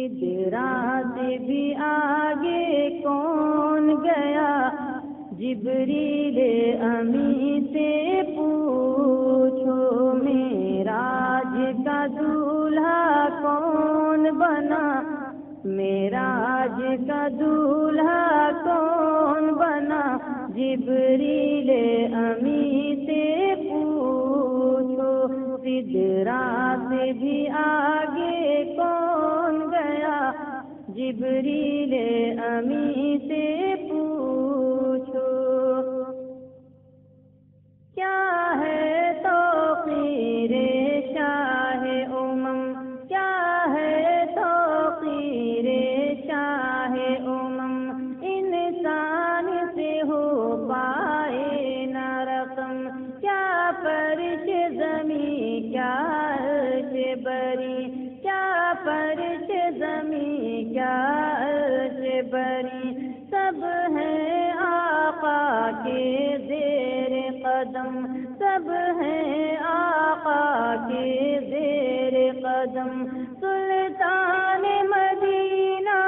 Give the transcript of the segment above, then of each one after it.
سدرا سے بھی آگے کون گیا، جبریل امی سے پوچھو، معراج کا دولہا کون بنا، معراج کا دولہا کون بنا، جبریل امی سے پوچھو، سدرا سے بھی آگے کون گیا، جبریل امی سے پوچھو۔ کیا ہے توقیر شاہ امم، کیا ہے توقیر شاہ امم، انسان سے ہو پائے نہ رقم، کیا فرش زمیں کیا عرش بری، کیا فرش زمیں کیا عرش بری، سب ہیں آقا کے زیر قدم، سب ہیں آقا کے زیر قدم، سلطان مدینہ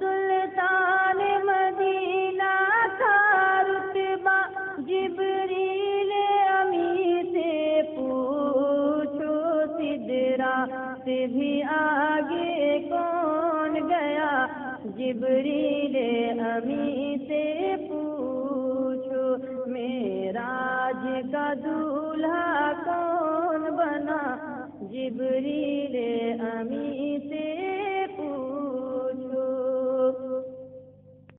سلطان مدینہ کا رتبہ، جبریل امی سے پوچھو، سدرا سے بھی آگے کون گیا، جبریل امی سے پوچھو، معراج کا دولہا کون بنا، جبریل امی